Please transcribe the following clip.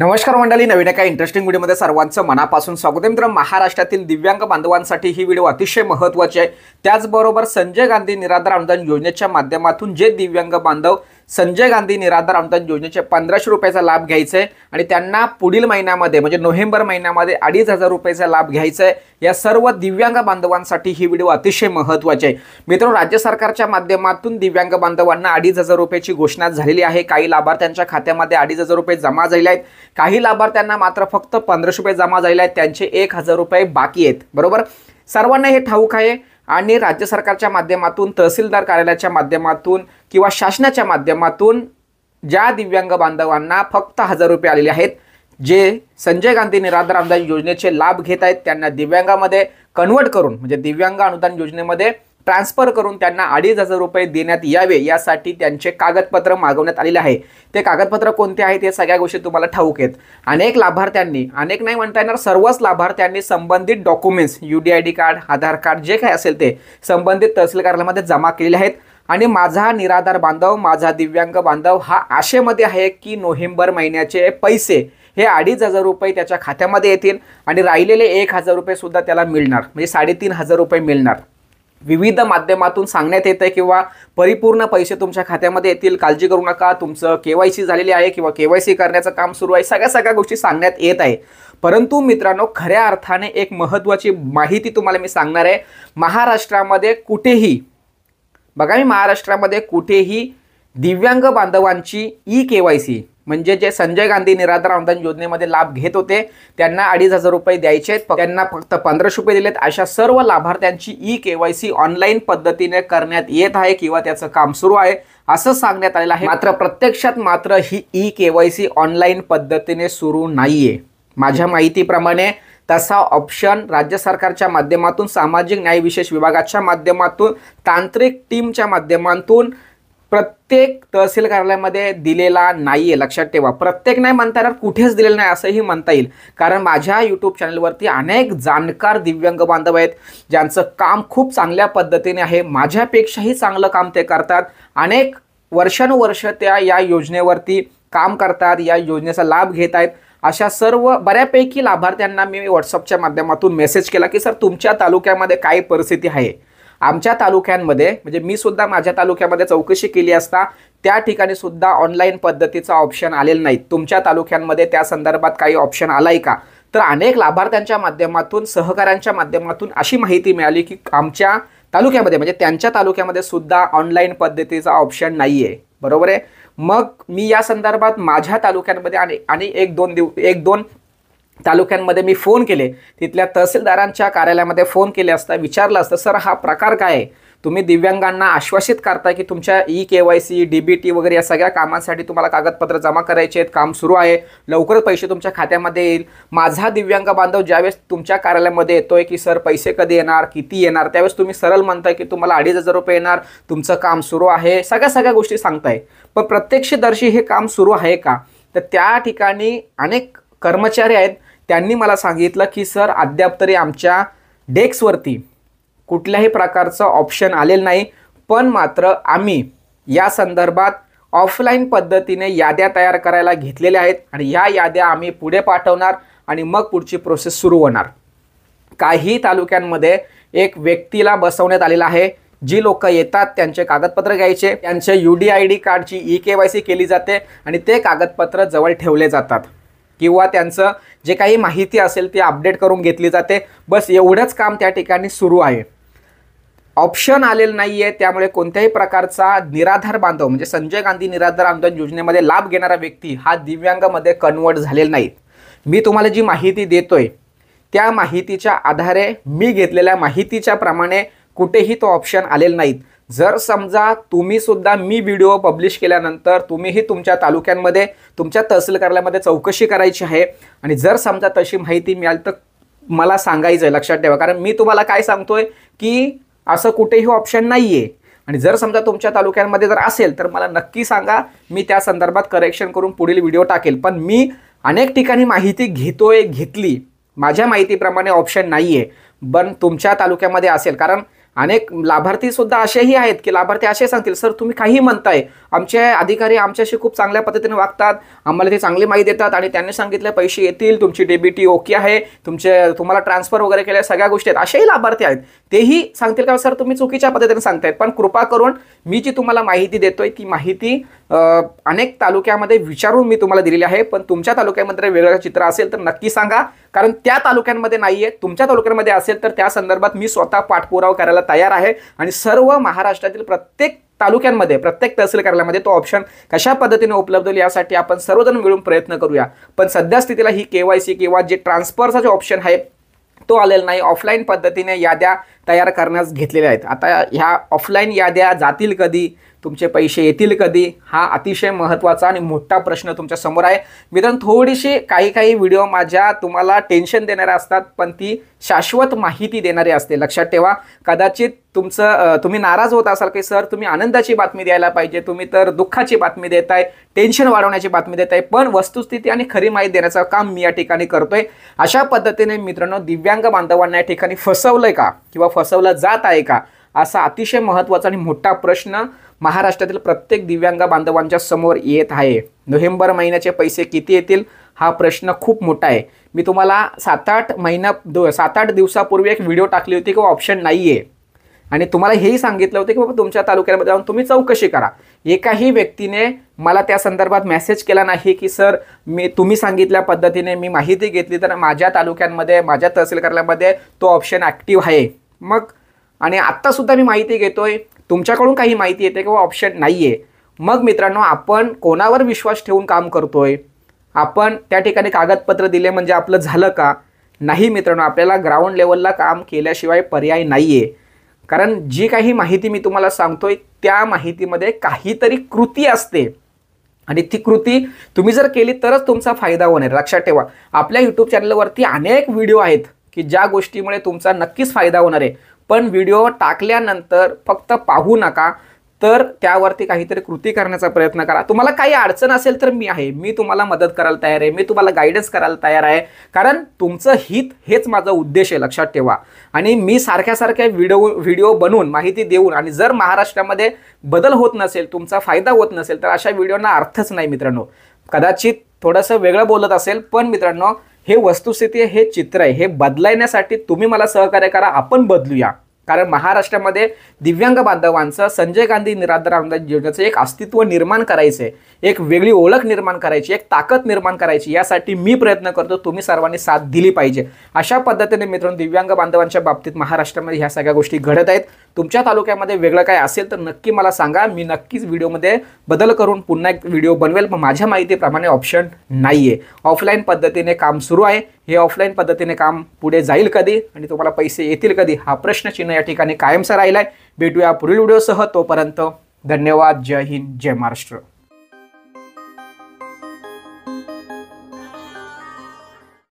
नमस्कार मंडळी, नवीन एका इंटरेस्टिंग व्हिडिओमध्ये सर्वांचं मनापासून स्वागत आहे. मित्र, महाराष्ट्रातील दिव्यांग बांधवांसाठी ही व्हिडिओ अतिशय महत्त्वाची आहे. त्याचबरोबर संजय गांधी निराधार अनुदान योजनेच्या माध्यमातून जे दिव्यांग बांधव संजय गांधी निराधार अनुदान योजनेचे 1500 रुपयाचा लाभ घ्यायचा आहे आणि त्यांना पुढील महिन्यामध्ये म्हणजे नोव्हेंबर महिन्यामध्ये 2500 रुपयाचा लाभ घ्यायचा आहे, या सर्व दिव्यांग बांधवांसाठी ही व्हिडिओ अतिशय महत्त्वाची आहे. मित्रांनो, राज्य सरकारच्या माध्यमातून दिव्यांग बांधवांना 2500 रुपयाची घोषणा झालेली आहे. काही लाभार्थ्यांच्या खात्यामध्ये 2500 रुपये जमा झालेले आहेत, काही लाभार्थ्यांना मात्र फक्त 1500 रुपये जमा झालेले आहेत, त्यांचे 1000 रुपये बाकी आहेत. बरोबर, सर्वांना हे ठाऊक आहे. आणि राज्य सरकारच्या माध्यमातून, तहसीलदार कार्यालयाच्या माध्यमातून किंवा शासनाच्या माध्यमातून ज्या दिव्यांग बांधवांना फक्त 1000 रुपये आलेले आहेत, जे संजय गांधी निराधार अनुदान योजनेचे लाभ घेत आहेत, त्यांना दिव्यांगामध्ये कन्वर्ट करून म्हणजे दिव्यांग अनुदान योजनेमध्ये ट्रान्सफर करून त्यांना 2500 रुपये देण्यात यावे, यासाठी त्यांचे कागदपत्र मागवण्यात आलेले आहे. ते कागदपत्र कोणते आहेत हे सगळ्या गोष्टी तुम्हाला ठाऊक आहेत. अनेक लाभार्थ्यांनी, अनेक नाही म्हणता येणार, सर्वच लाभार्थ्यांनी संबंधित डॉक्युमेंट्स, UDID कार्ड, आधार कार्ड, जे काही असेल ते संबंधित तहसील कार्यालयामध्ये जमा केलेले आहेत. आणि माझा निराधार बांधव, माझा दिव्यांग बांधव हा आशेमध्ये आहे की नोव्हेंबर महिन्याचे पैसे हे 2500 रुपये त्याच्या खात्यामध्ये येतील आणि राहिलेले 1000 रुपये सुद्धा त्याला मिळणार, म्हणजे 3500 रुपये मिळणार. विविध माध्यमातून सांगण्यात येतं किंवा परिपूर्ण पैसे तुमच्या खात्यामध्ये येतील, काळजी करू नका, तुमचं KYC झालेली आहे किंवा KYC करण्याचं काम सुरू आहे, सगळ्या गोष्टी सांगण्यात येत आहे. परंतु मित्रांनो, खऱ्या अर्थाने एक महत्त्वाची माहिती तुम्हाला मी सांगणार आहे. महाराष्ट्रामध्ये कुठेही बघा, मी महाराष्ट्रामध्ये कुठेही दिव्यांग बांधवांची EKYC म्हणजे जे संजय गांधी निराधार अनुदान योजनेमध्ये लाभ घेत होते त्यांना 2500 रुपये द्यायचे आहेत, त्यांना फक्त 1500 रुपये दिलेत, अशा सर्व लाभार्थ्यांची EKYC ऑनलाईन पद्धतीने करण्यात येत आहे किंवा त्याचं काम सुरू आहे असं सांगण्यात आलेलं आहे. मात्र प्रत्यक्षात मात्र ही EKYC ऑनलाईन पद्धतीने सुरू नाहीये. माझ्या माहितीप्रमाणे तसा ऑप्शन राज्य सरकारच्या माध्यमातून, सामाजिक न्याय विशेष विभागाच्या माध्यमातून, तांत्रिक टीमच्या माध्यमातून प्रत्येक तहसील कार्यालयामध्ये दिलेला नाहीये. लक्षात ठेवा, प्रत्येक नाही म्हणता येणार, कुठेच दिलेलं नाही असंही म्हणता येईल. कारण माझ्या यूट्यूब चॅनलवरती अनेक जाणकार दिव्यांग बांधव आहेत ज्यांचं काम खूप चांगल्या पद्धतीने आहे, माझ्यापेक्षाही चांगलं काम ते करतात. अनेक वर्षानुवर्ष त्या या योजनेवरती काम करतात, या योजनेचा लाभ घेत आहेत. अशा सर्व बऱ्यापैकी लाभार्थ्यांना मी व्हॉट्सअपच्या माध्यमातून मेसेज केला की सर, तुमच्या तालुक्यामध्ये काय परिस्थिती आहे. आमच्या तालुक्यांमध्ये म्हणजे मी सुद्धा माझ्या तालुक्यामध्ये चौकशी केली असता त्या ठिकाणी सुद्धा ऑनलाईन पद्धतीचा ऑप्शन आलेला नाही. तुमच्या तालुक्यांमध्ये त्या संदर्भात काही ऑप्शन आलाय का? तर अनेक लाभार्थ्यांच्या माध्यमातून, सहकाऱ्यांच्या माध्यमातून अशी माहिती मिळाली की आमच्या तालुक्यामध्ये म्हणजे त्यांच्या तालुक्यामध्ये सुद्धा ऑनलाईन पद्धतीचा ऑप्शन नाहीये. बरोबर आहे. मग मी या संदर्भात माझ्या तालुक्यांमध्ये आणि एक दोन तालुक्यांमध्ये मी फोन केले, तिथल्या तहसीलदारांच्या कार्यालयामध्ये फोन केले असता विचारलं असतं, सर हा प्रकार काय आहे? तुम्ही दिव्यांगांना आश्वासित करताय की तुमच्या EKYC, DBT वगैरे या सगळ्या कामांसाठी तुम्हाला कागदपत्र जमा करायचे आहेत, काम सुरू आहे, लवकरच पैसे तुमच्या खात्यामध्ये येईल. माझा दिव्यांग बांधव ज्यावेळेस तुमच्या कार्यालयामध्ये येतोय की सर पैसे कधी येणार, किती येणार, त्यावेळेस तुम्ही सरळ म्हणताय की तुम्हाला 2500 रुपये येणार, तुमचं काम सुरू आहे, सगळ्या गोष्टी सांगताय. पण प्रत्यक्षदर्शी हे काम सुरू आहे का? तर त्या ठिकाणी अनेक कर्मचारी आहेत, त्यांनी मला सांगितलं की सर, अद्याप तरी आमच्या डेस्कवरती कुठल्याही प्रकारचं ऑप्शन आलेलं नाही, पण मात्र आम्ही या संदर्भात ऑफलाईन पद्धतीने याद्या तयार करायला घेतलेल्या आहेत आणि ह्या याद्या आम्ही पुढे पाठवणार आणि मग पुढची प्रोसेस सुरू होणार. काही तालुक्यांमध्ये एक व्यक्तीला बसवण्यात आलेला आहे, जी लोक येतात त्यांचे कागदपत्र घ्यायचे, त्यांचे UDID कार्डची EKYC केली जाते आणि ते कागदपत्र जवळ ठेवले जातात किंवा त्यांचं जे काही माहिती असेल ती अपडेट करून घेतली जाते. बस एवढंच काम त्या ठिकाणी सुरू आहे. ऑप्शन आलेलं नाही आहे. त्यामुळे कोणत्याही प्रकारचा निराधार बांधव म्हणजे संजय गांधी निराधार अनुदान योजनेमध्ये लाभ घेणारा व्यक्ती हा दिव्यांगामध्ये कन्वर्ट झालेला नाही. मी तुम्हाला जी माहिती देतोय त्या माहितीच्या आधारे, मी घेतलेल्या माहितीच्या प्रमाणे कुठेही तो ऑप्शन आलेला नाही. जर समजा तुम्ही सुद्धा मी व्हिडिओ पब्लिश केल्यानंतर तुम्हीही तुमच्या तालुक्यांमध्ये, तुमच्या तहसील कार्यालयामध्ये चौकशी करायची आहे आणि जर समजा तशी माहिती मिळाली तर मला सांगायचं आहे. लक्षात ठेवा, कारण मी तुम्हाला काय सांगतोय की असं कुठेही ऑप्शन नाहीये. आणि जर समजा तुमच्या तालुक्यांमध्ये जर असेल तर मला नक्की सांगा, मी त्या संदर्भात करेक्शन करून पुढील व्हिडिओ टाकेल. पण मी अनेक ठिकाणी माहिती घेतली, माझ्या माहितीप्रमाणे ऑप्शन नाहीये. पण तुमच्या तालुक्यामध्ये असेल, कारण अनेक लाभार्थी सुद्धा असेही आहेत की लाभार्थी असे सांगतील, सर तुम्ही काही म्हणताय, आमचे अधिकारी आमच्याशी खूप चांगल्या पद्धतीने वागतात, आम्हाला ते चांगली माहिती देतात आणि त्यांनी सांगितलं पैसे येतील, तुमची डीबीटी ओके आहे, तुम्हाला ट्रान्सफर वगैरे केल्या सगळ्या गोष्टी आहेत, असेही लाभार्थी आहेत. तेही सांगतील का सर तुम्ही चुकीच्या पद्धतीने सांगतायत. पण कृपा करून मी जी तुम्हाला माहिती देतोय ती माहिती अनेक तालुक्यामध्ये विचारून मी तुम्हाला दिलेली आहे. पण तुमच्या तालुक्यामध्ये वेगळं चित्र असेल तर नक्की सांगा, कारण त्या तालुक्यांमध्ये नाहीये. तुमच्या तालुक्यामध्ये असेल तर त्या संदर्भात मी स्वतः पाठपुरावा करायला तयार आहे आणि सर्व महाराष्ट्रातील प्रत्येक तालुक्यांमध्ये, प्रत्येक तहसील कार्यालयामध्ये तो ऑप्शन कशा पद्धतीने उपलब्ध होईल यासाठी आपण सर्वजण मिळून प्रयत्न करूया. पण सध्या स्थितीला ही केवायसी किंवा जे ट्रान्सफरचा जो ऑप्शन आहे तो आलेला नाही. ऑफलाईन पद्धतीने याद्या तयार करण्यास घेतलेल्या आहेत. आता ह्या ऑफलाईन याद्या जातील कधी, तुमचे पैसे येतील कधी, हा अतिशय महत्त्वाचा आणि मोठा प्रश्न तुमच्या समोर आहे. मित्रांनो, थोडीशी काही व्हिडिओ माझ्या तुम्हाला टेन्शन देणारे असतात, पण ती शाश्वत माहिती देणारी असते. लक्षात ठेवा. कदाचित तुम्ही नाराज होत असाल की सर तुम्ही आनंदाची बातमी द्यायला पाहिजे, तुम्ही तर दुःखाची बातमी देताय, टेन्शन वाढवण्याची बातमी देताय. पण वस्तुस्थिती आणि खरी माहिती देण्याचं काम मी या ठिकाणी करतोय. अशा पद्धतीने मित्रांनो, दिव्यांग बांधवांना या ठिकाणी फसवलंय का किंवा फसवलं जात आहे का, असा अतिशय महत्त्वाचा आणि मोठा प्रश्न महाराष्ट्रातील प्रत्येक दिव्यांग बांधवांच्या समोर येत आहे. नोव्हेंबर महिन्याचे पैसे किती येतील हा प्रश्न खूप मोठा आहे. मी तुम्हाला 7-8 दिवसापूर्वी एक व्हिडिओ टाकली होती की ऑप्शन नाहीये आणि तुम्हाला हेही सांगितलं होतं की बाबा तुमच्या तालुक्यामध्ये जाऊन तुम्ही चौकशी करा. एकाही व्यक्तीने मला त्या संदर्भात मेसेज केला नाही की सर तुम्ही सांगितल्या पद्धतीने मी माहिती घेतली तर माझ्या तालुक्यांमध्ये, माझ्या तहसील कार्यालयामध्ये तो ऑप्शन ॲक्टिव्ह आहे. मग आणि आत्तासुद्धा मी माहिती घेतोय, तुमच्याकडून काही माहिती येते किंवा ऑप्शन नाहीये. मग मित्रांनो, आपण कोणावर विश्वास ठेवून काम करतोय? आपण त्या ठिकाणी कागदपत्र दिले म्हणजे आपलं झालं का? नाही मित्रांनो, आपल्याला ग्राउंड लेवलला काम केल्याशिवाय पर्याय नाहीये. कारण जी काही माहिती मी तुम्हाला सांगतोय त्या माहितीमध्ये काहीतरी कृती असते आणि ती कृती तुम्ही जर केली तरच तुमचा फायदा होणार. लक्षात ठेवा. आपल्या यूट्यूब चॅनलवरती अनेक व्हिडिओ आहेत की ज्या गोष्टीमुळे तुमचा नक्कीच फायदा होणार आहे. पण व्हिडिओ टाकल्यानंतर फक्त पाहू नका, तर त्यावरती काहीतरी कृती करण्याचा प्रयत्न करा. तुम्हाला काही अडचण असेल तर मी आहे, मी तुम्हाला मदत करायला तयार आहे, मी तुम्हाला गायडन्स करायला तयार आहे. कारण तुमचं हित हेच माझा उद्देश आहे. लक्षात ठेवा. आणि मी सारख्या व्हिडिओ बनवून माहिती देऊन आणि जर महाराष्ट्रामध्ये बदल होत नसेल, तुमचा फायदा होत नसेल तर अशा व्हिडिओना अर्थच नाही मित्रांनो. कदाचित थोडंसं वेगळं बोलत असेल, पण मित्रांनो हे वस्तुस्थिती, हे चित्र आहे. हे बदलायण्यासाठी तुम्ही मला सहकार्य करा, आपण बदलूया. कारण महाराष्ट्रामध्ये दिव्यांग बांधवांचं संजय गांधी निराधार अनुदान योजनेचं एक अस्तित्व निर्माण करायचं आहे, एक वेगळी ओळख निर्माण करायची, एक ताकद निर्माण करायची. यासाठी मी प्रयत्न करतो, तुम्ही सर्वांनी साथ दिली पाहिजे. अशा पद्धतीने मित्रांनो, दिव्यांग बांधवांच्या बाबतीत महाराष्ट्रामध्ये ह्या सगळ्या गोष्टी घडत आहेत. तुमच्या तालुक्यामध्ये वेगळं काय असेल तर नक्की मला सांगा. मी नक्कीच व्हिडिओमध्ये बदल करून पुन्हा एक व्हिडिओ बनवेल. पण माझ्या माहितीप्रमाणे ऑप्शन नाहीये. ऑफलाईन पद्धतीने काम सुरू आहे. हे ऑफलाईन पद्धतीने काम पुढे जाईल कधी आणि तुम्हाला पैसे येतील कधी हा प्रश्नचिन्ह या ठिकाणी कायमचा राहिलाय. भेटूया पुढील व्हिडिओसह. तोपर्यंत धन्यवाद. जय हिंद, जय महाराष्ट्र.